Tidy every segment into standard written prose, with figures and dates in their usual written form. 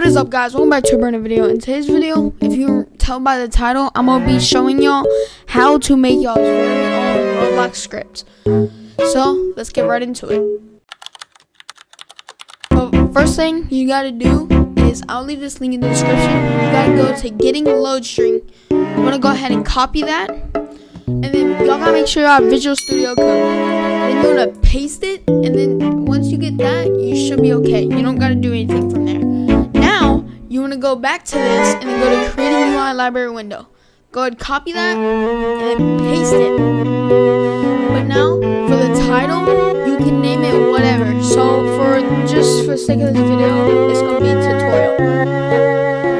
What is up, guys? Welcome back to a brand new video. In today's video, if you tell by the title, I'm gonna be showing y'all how to make y'all's very own Roblox script. So let's get right into it. So first thing you gotta do is, I'll leave this link in the description. You gotta go to getting loadstring. You wanna go ahead and copy that, and then y'all gotta make sure you have Visual Studio Code. Then you wanna paste it, and then once you get that, you should be okay. You don't gotta do anything from there. Now you wanna go back to this and then go to creating UI library window. Go ahead, copy that, and then paste it. But now for the title, you can name it whatever. So for the sake of this video, it's gonna be tutorial.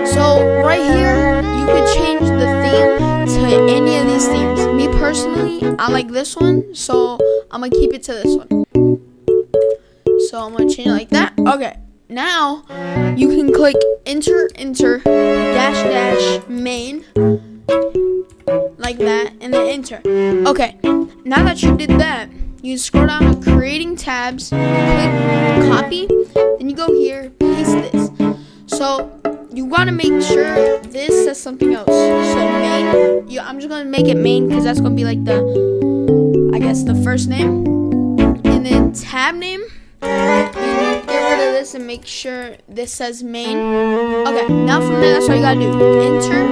So right here, you could change the theme to any of these themes. Me personally, I like this one, so I'm gonna keep it to this one. So I'm gonna change it like that. Okay, now you can click enter dash main like that, and then enter. Okay, now that you did that, you scroll down to creating tabs, you click copy, then you go here, paste this. So you want to make sure this says something else. So main, I'm just gonna make it main because that's gonna be like the first name, and then tab name. Get rid of this and make sure this says main. Okay, now from there, that's all you gotta do. Enter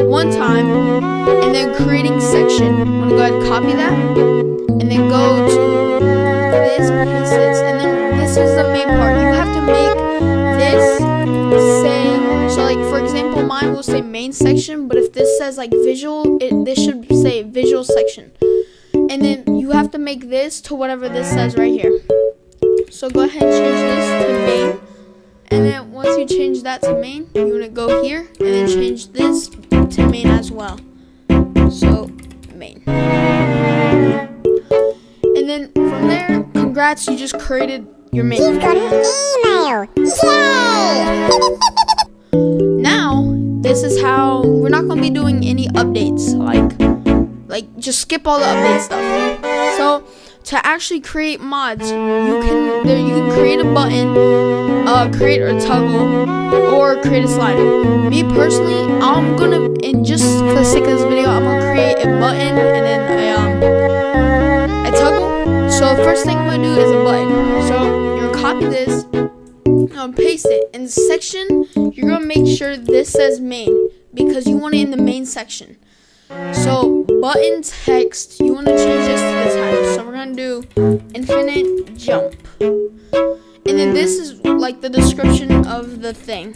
one time, and then creating section. I'm gonna go ahead and copy that, and then go to this, paste this, and then this is the main part. You have to make this say, so like for example, mine will say main section, but if this says like visual, this should say visual section. And then you have to make this to whatever this says right here. So go ahead and change this to main, and then once you change that to main, you want to go here and then change this to main as well. So main, and then from there, congrats, you just created your main. You've got an email! Yay! Now this is how we're not going to be doing any updates, like just skip all the update stuff. So to actually create mods, you can create a button, create a toggle, or create a slider. Me personally, I'm gonna, and just for the sake of this video, I'm gonna create a button and then a toggle. So first thing I'm gonna do is a button. So you're gonna copy this, paste it in the section. You're gonna make sure this says main because you want it in the main section. So button text, you want to change this to the type. So we're going to do infinite jump. And then this is like the description of the thing,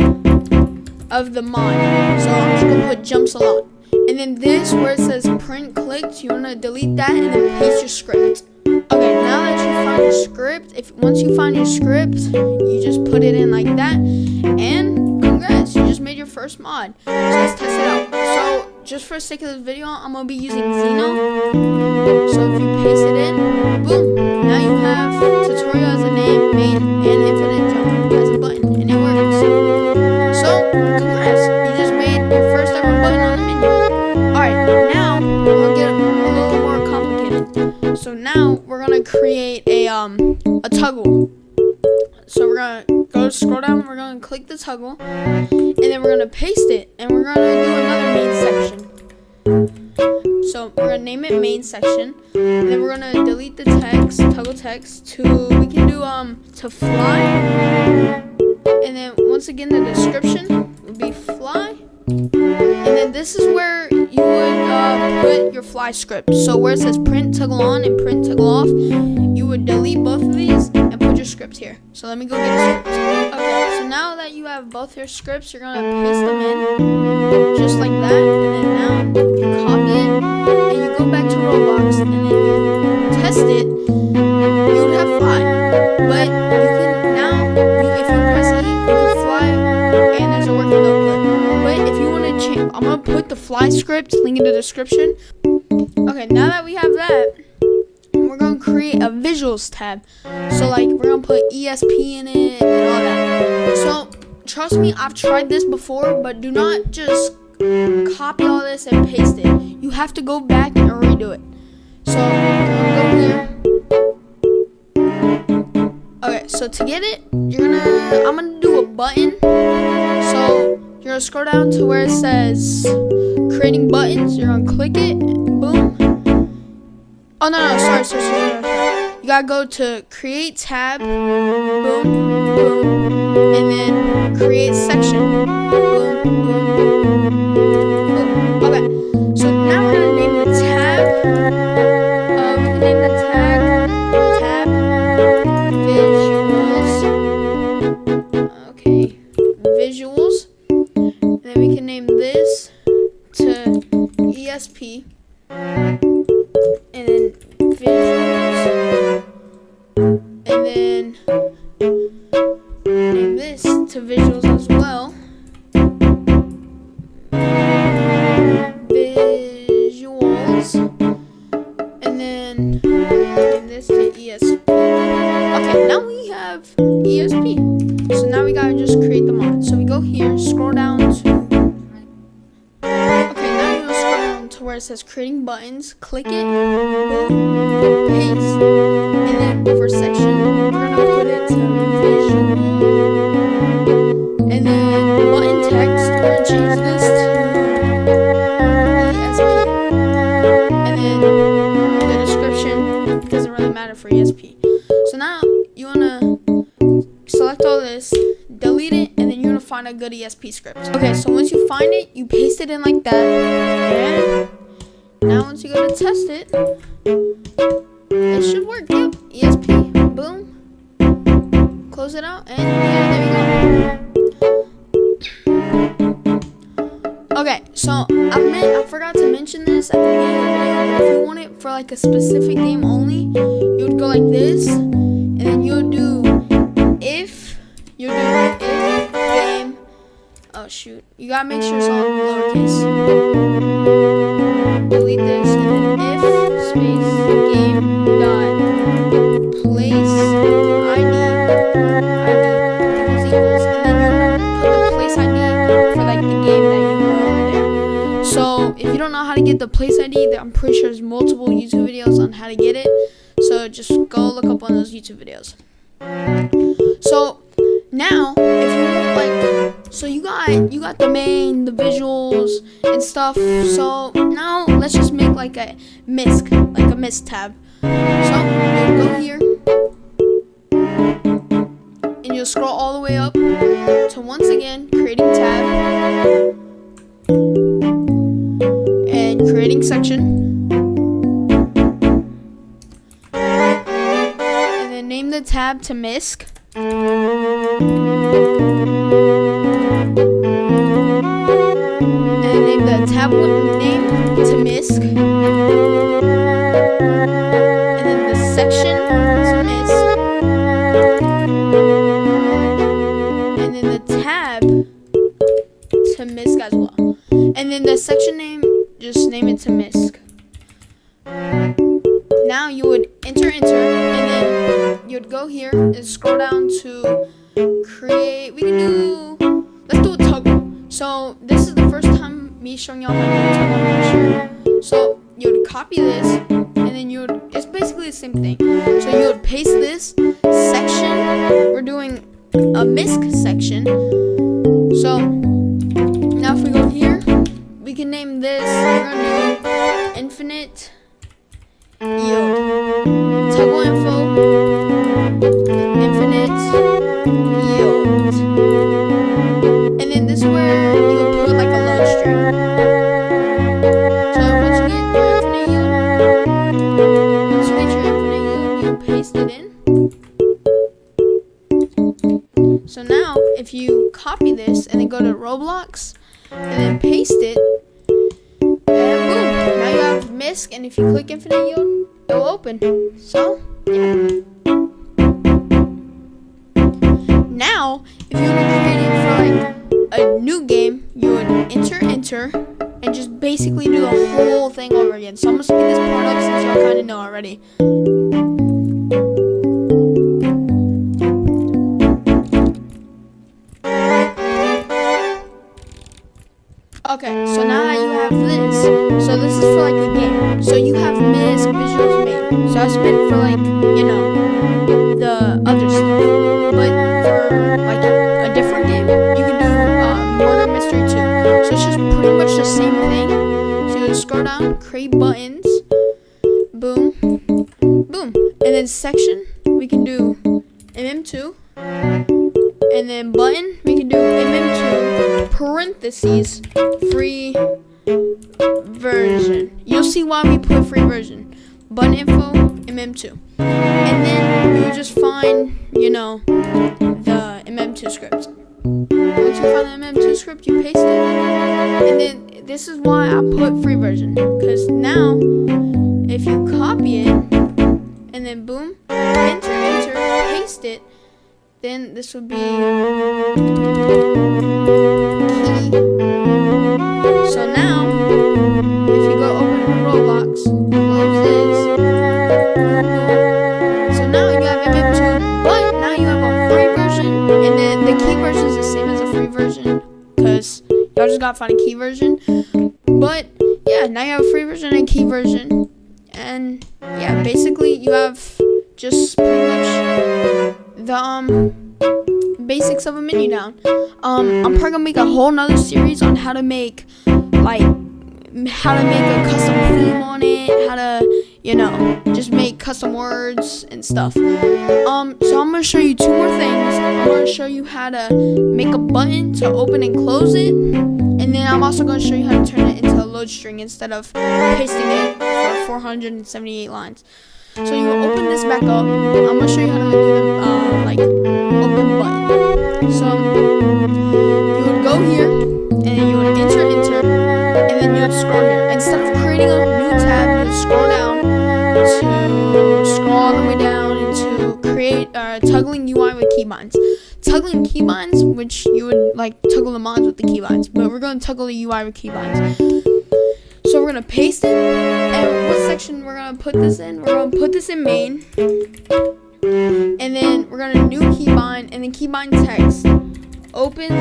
of the mod. So I'm just going to put jumps a lot. And then this where it says print clicked, you want to delete that and then paste your script. Okay, now that you found your script, once you find your script, you just put it in like that. And congrats, you just made your first mod. So let's test it out. So just for the sake of this video, I'm going to be using Xeno. So if you paste it in, boom, now you have tutorial as a name, main, and infinite jump as a button, and it works. So congrats, you just made your first ever button on the menu. Alright, now we're going to get a little more complicated. So now we're going to create a toggle. So we're going to scroll down, we're going to click the toggle, and then we're going to paste it, and we're going to do another main section. So we're going to name it main section, and then we're going to delete the text, toggle text, we can do to fly, and then once again the description would be fly, and then this is where you would put your fly script. So where it says print toggle on and print toggle off, you would delete both of these and put your script here. So let me go get a script. Okay, so now that you have both your scripts, you're gonna paste them in just like that, and then now you copy it and you go back to Roblox and then you test it. You would have fly, but you can now, if you press E, you can fly, and there's a working no clip. But if you want to change, I'm gonna put the fly script link in the description. Okay, now that we have that, we're going to create a visuals tab. So like we're going to put ESP in it and all that. So trust me, I've tried this before, but do not just copy all this and paste it. You have to go back and redo it. So I'm going to go here. Okay, so to get it, I'm going to do a button. So gonna scroll down to where it says creating buttons. You're gonna click it. Boom. Oh no, sorry. You gotta go to create tab. Boom, boom, and then create section. Boom, boom, boom. Okay. So now we're gonna name the tab. We can name the tab visuals. Okay, visuals. And then we can name this to ESP. And then visuals. And then name this to visuals as well. Visuals. And then name this to ESP. Okay, now we have ESP. So now we gotta just create the mod. So we go here, scroll down to where it says creating buttons, click it, boom, paste, and then for section, we're gonna put it to visual, and then button text, we're gonna change this to ESP, and then the description doesn't really matter for ESP. So now you wanna select all this, delete it, and then you wanna find a good ESP script. Okay, so once you find it, you paste it in like that, and now once you go to test it, it should work. Yep, ESP, boom, close it out, and yeah, there you go. Okay, so I forgot to mention this at the beginning of the video, but if you want it for like a specific game only, you would go like this, and then you would do if game, oh shoot, you gotta make sure it's all lowercase. Delete this, and then if space game dot place ID equals, and then you put the place ID for like the game that you want there. So if you don't know how to get the place ID, I'm pretty sure there's multiple YouTube videos on how to get it. So just go look up one of those YouTube videos. So now if you want, like, so you got the main, the visuals and stuff. So now let's just make like a misc tab. So you'll go here and you'll scroll all the way up to once again creating tab and creating section, and then name the tab to misc. And name the tab name to misc, and then the section to misc, and then the tab to misc as well, and then the section name, just name it to misc. Now you would enter, and then you would go here and scroll down to create. Let's do a toggle. So this is the first time me showing y'all how to do a toggle, I'm pretty sure. So you would copy this, and then it's basically the same thing. So you would paste this section. We're doing a misc section. So now if we go here, we can name this, we're gonna do infinite yield. Toggle info, infinite yield. And then this is where you would put like a load string. So once you get your infinite yield, you paste it in. So now if you copy this and then go to Roblox and then paste it, and boom, now you have misc, and if you click infinite yield, it will open. So yeah. Now if you want to create it for like a new game, you would enter and just basically do the whole thing over again. So I'm gonna speed this part up since y'all kind of know already. Okay, so now that you have this, so this is for like the game. So you have misc visuals made. So I spent for like, the other stuff. But for like a different game, you can do Murder Mystery 2. same thing. So you scroll down, create buttons, boom, boom, and then section we can do mm2, and then button we can do mm2 parentheses free version. You'll see why we put free version. Button info mm2, and then you just find the mm2 script. Once you find the MM2 script, you paste it, and then this is why I put free version, because now if you copy it and then boom, enter, paste it, then this would be key. So now if you go open Roblox, close this, so now you have MM2, but now you have a free version, and then the key version is the same as a free version, because y'all just gotta find a key version. But yeah, now you have a free version and key version, and yeah, basically you have just pretty much the basics of a menu down. I'm probably gonna make a whole nother series on how to make a custom theme on it, how to just make custom words and stuff. So I'm gonna show you 2 more things. I'm gonna show you how to make a button to open and close it, and then I'm also gonna show you how to turn it into a load string instead of pasting it for 478 lines. So you will open this back up. I'm gonna show you how to do open button. So you would go here and you would enter, and then you would scroll here. Instead of creating a new tab, you would scroll down all the way down into create toggling UI with keybinds. Toggling keybinds, which you would toggle the mods with the keybinds, but we're going to toggle the UI with keybinds. So we're going to paste it, and what section we're going to put this in? We're going to put this in main, and then we're going to new keybind, and then keybind text open /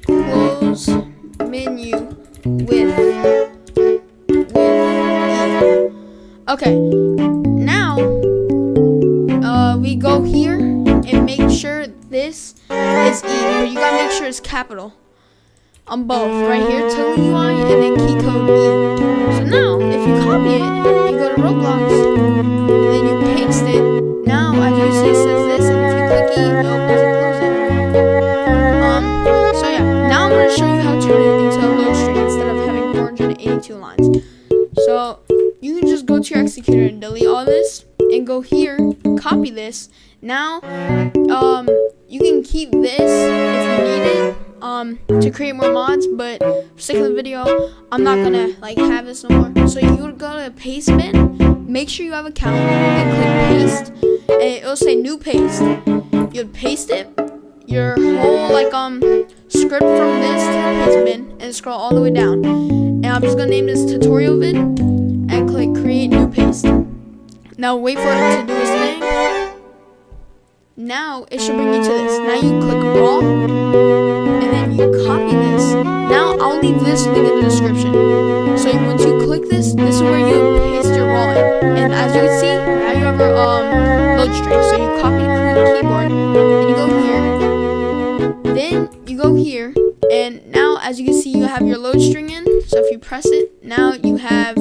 close menu with okay, now we go here and make sure this is E, but you gotta make sure it's capital on both. Right here, toggle UI, and then key code E. So now, if you copy it, you go to Roblox, and then you paste it. Now, as you see, it says this, and if you click E, it opens and closes it. So yeah, now I'm gonna show you how to turn it into a load string instead of having 482 lines. So you can just go to your executor and delete all this, and go here, copy this. Now, you can keep this if you need it, to create more mods, but for sake of the video, I'm not gonna have this no more. So you would go to paste bin, make sure you have a count, and click paste, and it'll say new paste. You'd paste it, your whole script from this to the paste bin, and scroll all the way down. And I'm just gonna name this tutorial vid, and click create new paste. Now wait for it to do its thing. Now it should bring you to this. Now you click raw, and then you copy this. Now I'll leave this link in the description. So once you click this, this is where you paste your raw in. And as you can see, now you have your load string. So you copy the keyboard, and you go here. Then you go here, and now as you can see, you have your load string in. So if you press it, now you have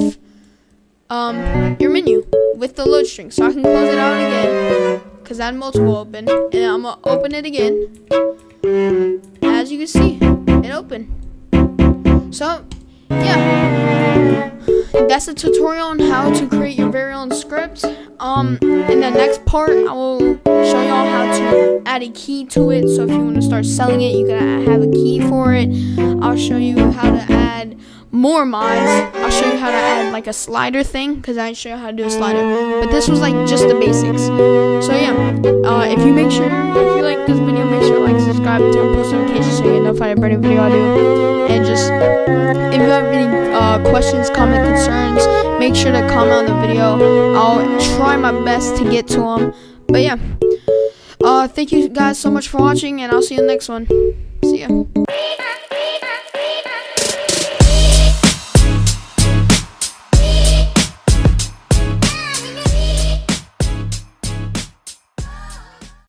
your menu with the load string. So I can close it out again, because I had multiple open, and I'm gonna open it again. As you can see, it opened. So yeah, that's a tutorial on how to create your very own script. In the next part, I will show y'all how to add a key to it. So if you want to start selling it, you can have a key for it. I'll show you how to add more mods. I'll show you how to add a slider thing, because I didn't show you how to do a slider, but this was just the basics. So yeah, if you like this video, make sure to subscribe, turn post notifications so you get notified of every video I do. And just if you have any questions, comment, concerns, make sure to comment on the video. I'll try my best to get to them. But yeah, thank you guys so much for watching, and I'll see you in the next one. See ya.